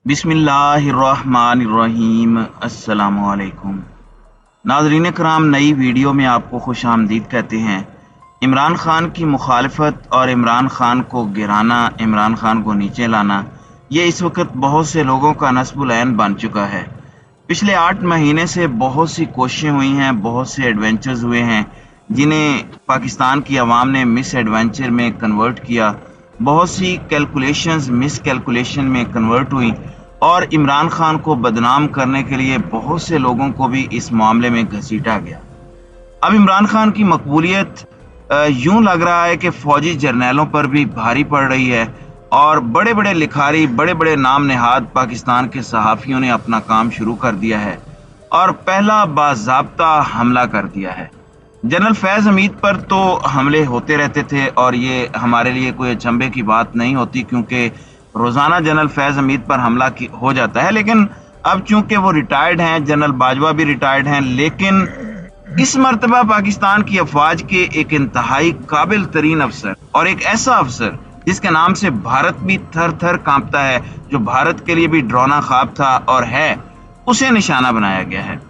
बिस्मिल्लाहिर्रहमानिर्रहीम। अस्सलाम वालेकुम। नाज़रीन कराम, नई वीडियो में आपको खुश आमदीद कहते हैं। इमरान खान की मुखालफत और इमरान खान को गिराना, इमरान खान को नीचे लाना, ये इस वक्त बहुत से लोगों का नस्बुल ऐन बन चुका है। पिछले 8 महीने से बहुत सी कोशिशें हुई हैं, बहुत से एडवेंचर्स हुए हैं जिन्हें पाकिस्तान की आवाम ने मिस एडवेंचर में कन्वर्ट किया। बहुत सी कैलकुलेशंस मिस कैलकुलेशन में कन्वर्ट हुई और इमरान खान को बदनाम करने के लिए बहुत से लोगों को भी इस मामले में घसीटा गया। अब इमरान खान की मकबूलियत यूं लग रहा है कि फौजी जर्नैलों पर भी भारी पड़ रही है और बड़े बड़े लिखारी, बड़े बड़े नाम नहाद पाकिस्तान के सहाफ़ियों ने अपना काम शुरू कर दिया है और पहला बाज़ाब्ता हमला कर दिया है। जनरल फैज़ हमीद पर तो हमले होते रहते थे और ये हमारे लिए कोई अचंभे की बात नहीं होती, क्योंकि रोज़ाना जनरल फैज़ हमीद पर हमला हो जाता है। लेकिन अब चूंकि वो रिटायर्ड हैं, जनरल बाजवा भी रिटायर्ड हैं, लेकिन इस मर्तबा पाकिस्तान की अफवाज के एक इंतहाई काबिल तरीन अफसर और एक ऐसा अफसर जिसके नाम से भारत भी थर थर कांपता है, जो भारत के लिए भी डरावना ख्वाब था और है, उसे निशाना बनाया गया है।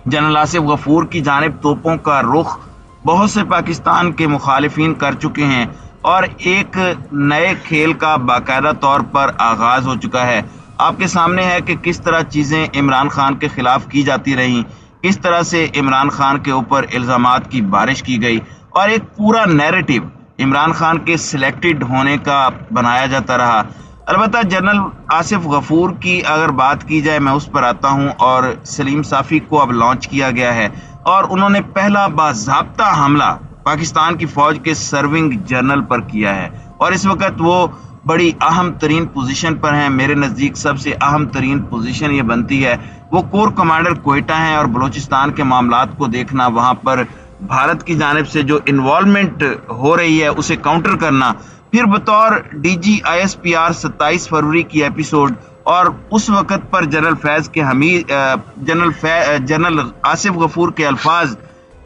जनरल आसिफ गफूर की जानिब तोपों का रुख बहुत से पाकिस्तान के मुखालिफिन कर चुके हैं और एक नए खेल का बाकायदा तौर पर आगाज हो चुका है। आपके सामने है कि किस तरह चीज़ें इमरान खान के खिलाफ की जाती रहीं, किस तरह से इमरान खान के ऊपर इल्ज़ामात की बारिश की गई और एक पूरा नैरेटिव इमरान खान के सिलेक्टेड होने का बनाया जाता रहा। अलबत्ता जनरल आसिफ गफूर की अगर बात की जाए, मैं उस पर आता हूं, और सलीम साफ़ी को अब लॉन्च किया गया है और उन्होंने पहला बाज़ाब्ता हमला पाकिस्तान की फौज के सर्विंग जनरल पर किया है और इस वक्त वो बड़ी अहम तरीन पोजीशन पर हैं। मेरे नज़दीक सबसे अहम तरीन पोजीशन ये बनती है, वो कोर कमांडर कोयटा हैं और बलूचिस्तान के मामलात को देखना, वहाँ पर भारत की जानिब से जो इन्वॉल्वमेंट हो रही है उसे काउंटर करना, फिर बतौर DGISPR 27 फरवरी की एपिसोड और उस वक़्त पर जनरल फैज़ के हमीद जनरल आसिफ गफूर के अल्फाज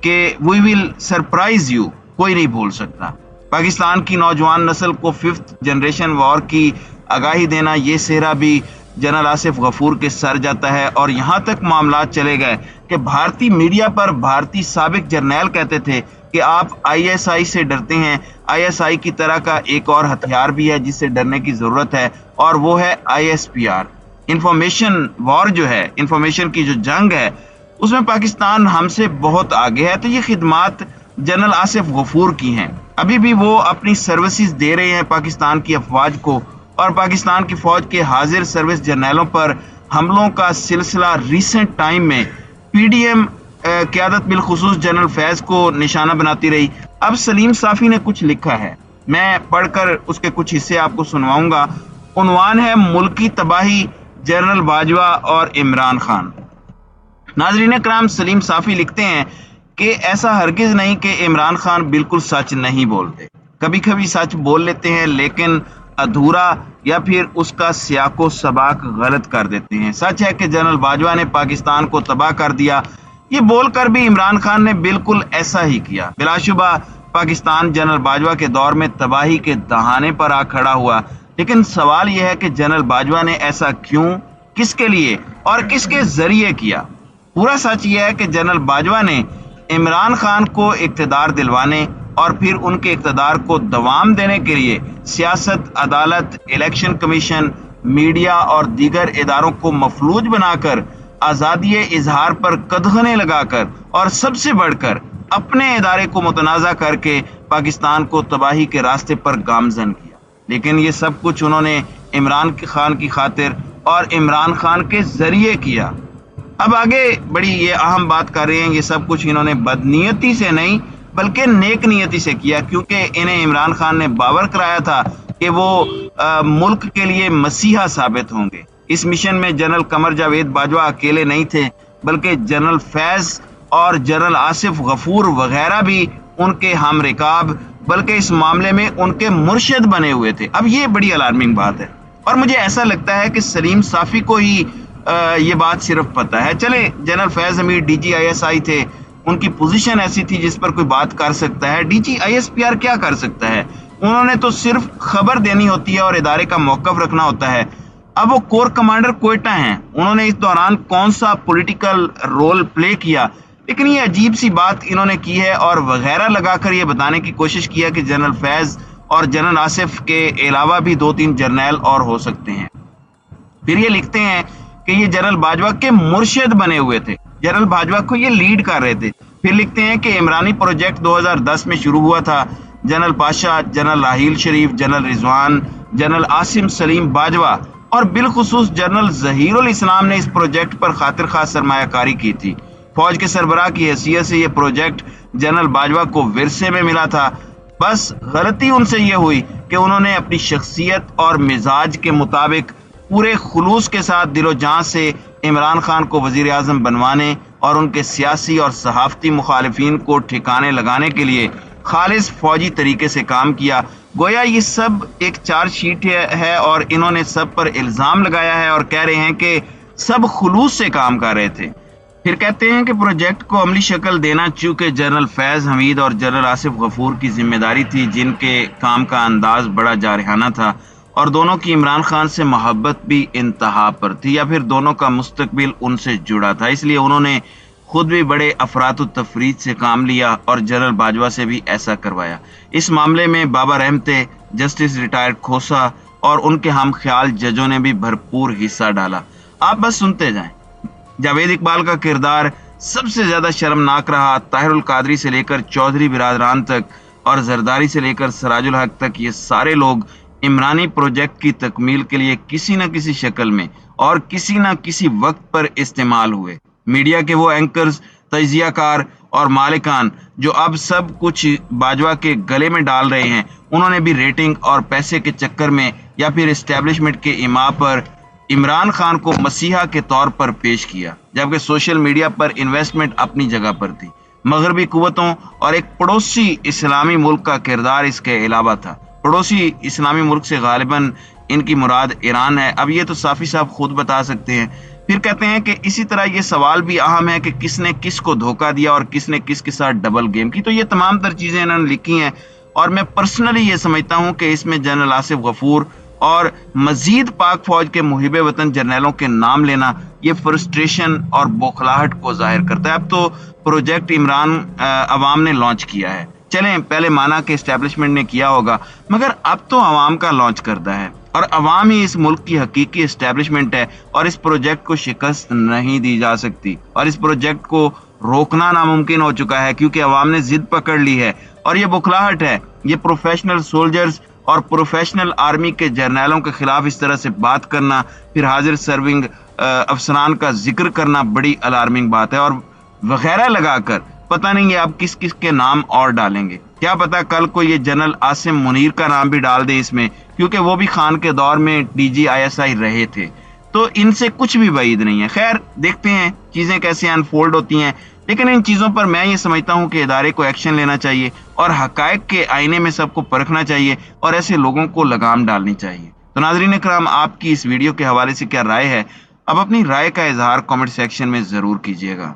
कि वी विल सरप्राइज यू, कोई नहीं भूल सकता। पाकिस्तान की नौजवान नस्ल को 5th जनरेशन वॉर की आगाही देना, ये सेहरा भी जनरल आसिफ गफूर के सर जाता है और यहाँ तक मामला चले गए कि भारतीय मीडिया पर भारतीय साबिक जर्नैल कहते थे कि आप ISI से डरते हैं। ISI की तरह का एक और हथियार भी है जिससे डरने की जरूरत है और वो है ISPR। इंफॉर्मेशन वॉर जो है, इंफॉर्मेशन की जो जंग है, उसमें पाकिस्तान हमसे बहुत आगे है। तो ये खिदमात जनरल आसिफ गफूर की हैं, अभी भी वो अपनी सर्विसेज दे रहे हैं पाकिस्तान की अफवाज को और पाकिस्तान की फौज के हाजिर सर्विस जर्नैलों पर हमलों का सिलसिला रिसेंट टाइम में PDM क़यादत बिलखुसूस जनरल फैज़ को निशाना बनाती रही। अब सलीम साफ़ी ने कुछ लिखा है, मैं पढ़कर उसके कुछ हिस्से आपको सुनवाऊंगा। उन्वान है मुल्की तबाही, जनरल बाजवा और इमरान खान। नाज़रीन कराम, सलीम साफ़ी लिखते हैं कि ऐसा हरगिज़ नहीं कि इमरान खान बिल्कुल सच नहीं बोलते, कभी कभी सच बोल लेते हैं लेकिन अधूरा या फिर उसका सियाको सबाक गलत कर देते हैं। सच है कि जनरल बाजवा ने पाकिस्तान को तबाह कर दिया, ये बोलकर भी इमरान खान ने बिल्कुल ऐसा ही किया। बिलाशुबा पाकिस्तान जनरल बाजवा के दौर में तबाही के दहाने पर आ खड़ा हुआ, लेकिन सवाल यह है कि जनरल बाजवा ने ऐसा क्यों, किसके लिए और किसके जरिए किया। पूरा सच यह है कि जनरल बाजवा ने इमरान खान को इक़्तिदार दिलवाने और फिर उनके इक़्तिदार को दवाम देने के लिए सियासत, अदालत, इलेक्शन कमीशन, मीडिया और दीगर इदारों को मफलूज बनाकर, आज़ादी इजहार पर कदगने लगाकर और सबसे बढ़कर अपने इदारे को मुतनाज़ा करके पाकिस्तान को तबाही के रास्ते पर गामजन किया। लेकिन ये सब कुछ उन्होंने इमरान खान की खातिर और इमरान खान के जरिए किया। अब आगे बड़ी ये अहम बात कर रहे हैं, ये सब कुछ इन्होंने बदनीयती से नहीं बल्कि नेक नियति से किया, क्योंकि इन्हें इमरान खान ने बावर कराया था कि वो मुल्क के लिए मसीहा साबित होंगे। इस मिशन में जनरल कमर जावेद बाजवा अकेले नहीं थे, बल्कि जनरल फैज़ और जनरल आसिफ गफूर वगैरह भी उनके हम रिकाब, बल्कि इस मामले में उनके मुर्शिद बने हुए थे। अब ये बड़ी अलार्मिंग बात है और मुझे ऐसा लगता है कि सलीम साफ़ी को ही ये बात सिर्फ पता है। चले, जनरल फैज़ हमीद DGISI थे, उनकी पोजीशन ऐसी थी जिस पर कोई बात कर सकता है। DGISPR क्या कर सकता है? उन्होंने तो सिर्फ खबर देनी होती है और इदारे का मौकफ रखना होता है। अब वो कोर कमांडर क्वेटा हैं, उन्होंने इस दौरान कौन सा पॉलिटिकल रोल प्ले किया, लेकिन ये अजीब सी बात इन्होंने की है और वगैरह लगाकर ये बताने की कोशिश किया कि जनरल फैज और जनरल आसिफ के अलावा भी 2-3 जर्नैल और हो सकते हैं। फिर ये लिखते हैं कि ये जनरल बाजवा के मुर्शिद बने हुए थे, जनरल बाजवा को ये लीड कर रहे थे। फिर लिखते हैं कि इमरानी प्रोजेक्ट 2010 में शुरू हुआ था। जनरल पाशा, जनरल राहील शरीफ, जनरल रिजवान, जनरल आसिम सलीम बाजवा और बिलखुसूस जनरल जहीरुल इस्लाम ने इस प्रोजेक्ट पर खातिर खास सरमायाकारी की थी। फौज के सरबराह की हैसियत से यह प्रोजेक्ट जनरल बाजवा को विरसे में मिला था। बस गलती उनसे यह हुई कि उन्होंने अपनी शख्सियत और मिजाज के मुताबिक पूरे खुलूस के साथ दिलो जान से इमरान खान को वजीर आज़म बनवाने और उनके सियासी और सहाफती मुखालिफिन को ठिकाने लगाने के लिए खालिस फौजी तरीके से काम किया। गोया ये सब एक चार्ज शीट है और इन्होंने सब पर इल्ज़ाम लगाया है और कह रहे हैं कि सब खुलूस से काम कर रहे थे। फिर कहते हैं कि प्रोजेक्ट को अमली शक्ल देना चूंकि जनरल फैज़ हमीद और जनरल आसिफ गफूर की जिम्मेदारी थी, जिनके काम का अंदाज बड़ा जारहाना था और दोनों की इमरान खान से मोहब्बत भी इंतहा पर थी, या फिर दोनों का मुस्तकबिल उनसे जुड़ा था, इसलिए उन्होंने खुद भी बड़े अफरात तफरीद से काम लिया और जनरल बाजवा से भी ऐसा करवाया। इस मामले में बाबा रहमते, जस्टिस रिटायर्ड खोसा और उनके हम ख्याल जजों ने भी भरपूर हिस्सा डाला। आप बस सुनते जाएं। जावेद इकबाल का किरदार सबसे ज्यादा शर्मनाक रहा। ताहिरुल कादरी से लेकर चौधरी बिरादरान तक और जरदारी से लेकर सराजुल हक तक, ये सारे लोग इमरानी प्रोजेक्ट की तकमील के लिए किसी न किसी शक्ल में और किसी न किसी वक्त पर इस्तेमाल हुए। मीडिया के वो एंकर्स, तजियाकार और मालिकान जो अब सब कुछ बाजवा के गले में डाल रहे हैं, उन्होंने भी रेटिंग और पैसे के चक्कर में या फिर एस्टेब्लिशमेंट के इमा पर इमरान खान को मसीहा के तौर पर पेश किया, जबकि सोशल मीडिया पर इन्वेस्टमेंट अपनी जगह पर थी। मगरबी कुव्वतों और एक पड़ोसी इस्लामी मुल्क का किरदार इसके अलावा था। पड़ोसी इस्लामी मुल्क से गालिबन इनकी मुराद ईरान है। अब ये तो साफी साहब खुद बता सकते हैं। फिर कहते हैं कि इसी तरह ये सवाल भी अहम है कि किसने किसको धोखा दिया और किसने किसके साथ डबल गेम की। तो ये तमाम तर चीजें इन्होंने लिखी हैं और मैं पर्सनली ये समझता हूँ कि इसमें जनरल आसिफ गफूर और मजीद पाक फौज के मुहिब वतन जर्नैलों के नाम लेना ये फ्रस्ट्रेशन और बौखलाहट को जाहिर करता है। अब तो प्रोजेक्ट इमरान अवाम ने लॉन्च किया है। चलें, पहले माना कि एस्टेब्लिशमेंट ने किया होगा, मगर अब तो अवाम का लॉन्च करता है और अवाम ही इस मुल्क की हकीकी एस्टेब्लिशमेंट है और इस प्रोजेक्ट को शिकस्त नहीं दी जा सकती और इस प्रोजेक्ट को रोकना नामुमकिन हो चुका है क्योंकि अवाम ने जिद पकड़ ली है और ये बुखलाहट है। ये प्रोफेशनल सोल्जर्स और प्रोफेशनल आर्मी के जर्नैलों के खिलाफ इस तरह से बात करना, फिर हाजिर सर्विंग अफसरान का जिक्र करना बड़ी अलार्मिंग बात है और वगैरह लगाकर पता नहीं है आप किस किस के नाम और डालेंगे। क्या पता कल को ये जनरल आसिम मुनीर का नाम भी डाल दे इसमें, क्योंकि वो भी खान के दौर में DGISI रहे थे, तो इनसे कुछ भी बईद नहीं है। खैर, देखते हैं चीजें कैसे अनफोल्ड होती हैं, लेकिन इन चीजों पर मैं ये समझता हूँ कि इदारे को एक्शन लेना चाहिए और हकायक के आईने में सबको परखना चाहिए और ऐसे लोगों को लगाम डालनी चाहिए। तो नाज़रीन इकराम, आपकी इस वीडियो के हवाले से क्या राय है? अब अपनी राय का इजहार कमेंट सेक्शन में जरूर कीजिएगा।